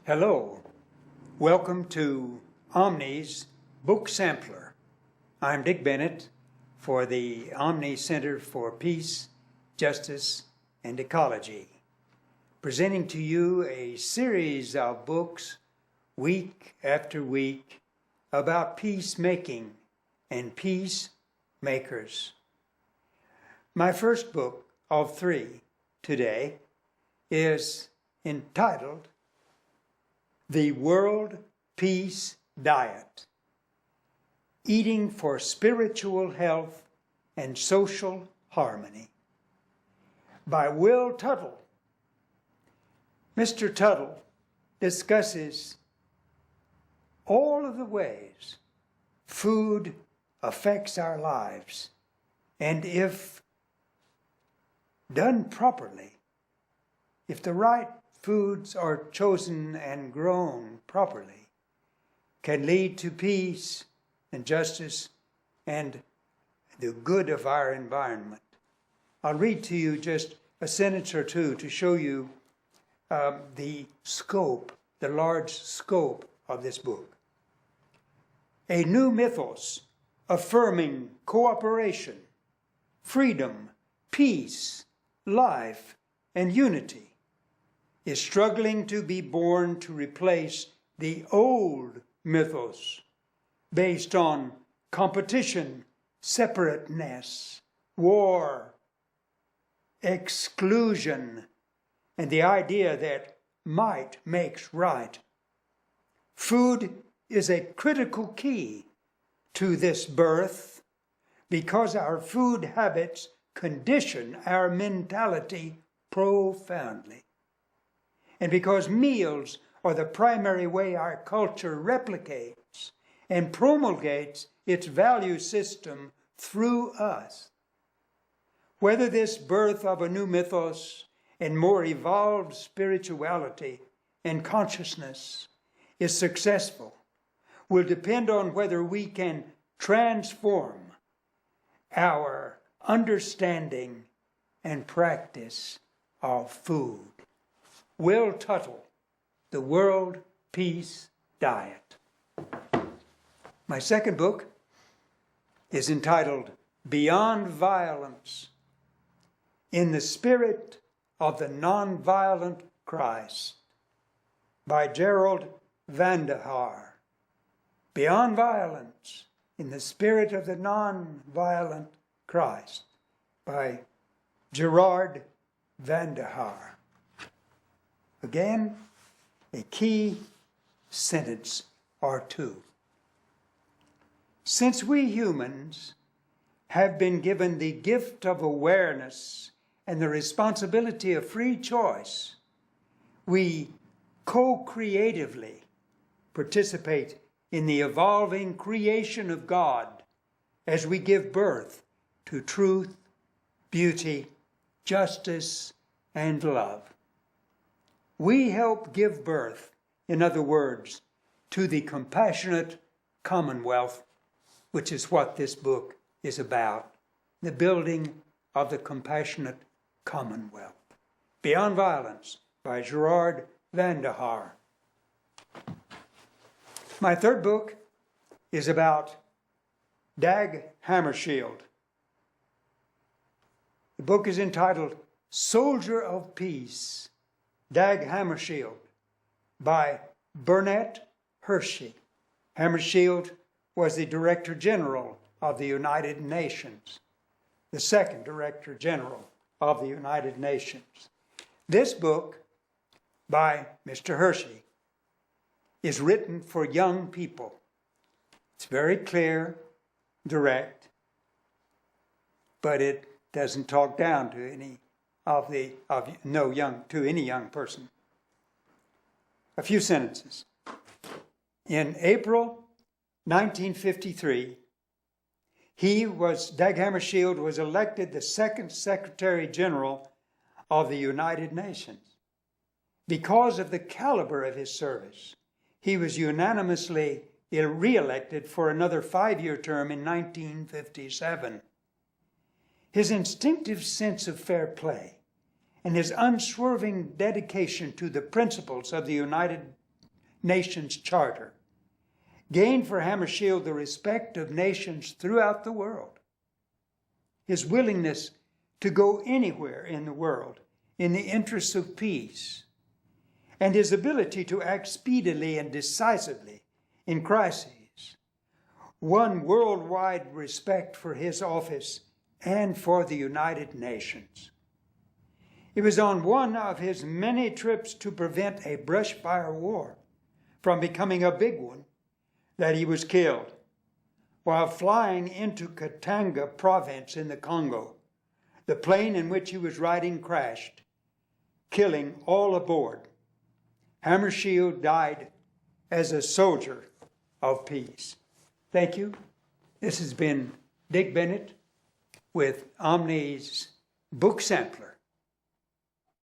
Hello, welcome to Omni's Book Sampler. I'm Dick Bennett for the Omni Center for Peace, Justice, and Ecology, presenting to you a series of books week after week about peacemaking and peacemakers. My first book of three today is entitled The World Peace Diet, Eating for Spiritual Health and Social Harmony, by Will Tuttle. Mr. Tuttle discusses all of the ways food affects our lives, and if done properly, if the right foods are chosen and grown properly, can lead to peace and justice and the good of our environment. I'll read to you just a sentence or two to show you the scope, the large scope of this book. A new mythos affirming cooperation, freedom, peace, life, and unity is struggling to be born to replace the old mythos based on competition, separateness, war, exclusion, and the idea that might makes right. Food is a critical key to this birth because our food habits condition our mentality profoundly. And because meals are the primary way our culture replicates and promulgates its value system through us. Whether this birth of a new mythos and more evolved spirituality and consciousness is successful will depend on whether we can transform our understanding and practice of food. Will Tuttle, The World Peace Diet. My second book is entitled Beyond Violence, in the Spirit of the Nonviolent Christ, by Gerald Vandehar. Beyond Violence, in the Spirit of the Nonviolent Christ, by Gerard Vandehar. Again, a key sentence or two. Since we humans have been given the gift of awareness and the responsibility of free choice, we co-creatively participate in the evolving creation of God as we give birth to truth, beauty, justice, and love. We help give birth, in other words, to the compassionate commonwealth, which is what this book is about, the building of the compassionate commonwealth. Beyond Violence, by Gerard Vandehar. My third book is about Dag Hammarskjöld. The book is entitled Soldier of Peace, Dag Hammarskjöld, by Bennett. Hammarskjöld was the Director General of the United Nations, the second Director General of the United Nations. This book by Mr. Hershey is written for young people. It's very clear, direct, but it doesn't talk down to any any young person. A few sentences. In April 1953, Dag Hammarskjöld was elected the second Secretary General of the United Nations. Because of the caliber of his service, he was unanimously re-elected for another 5-year term in 1957. His instinctive sense of fair play and his unswerving dedication to the principles of the United Nations Charter gained for Hammarskjöld the respect of nations throughout the world. His willingness to go anywhere in the world in the interests of peace, and his ability to act speedily and decisively in crises, won worldwide respect for his office and for the United Nations. It was on one of his many trips to prevent a brush fire war from becoming a big one that he was killed while flying into Katanga province in the Congo. The plane in which he was riding crashed, killing all aboard. Hammarskjöld died as a soldier of peace. Thank you. This has been Dick Bennett with Omni's Book Sampler.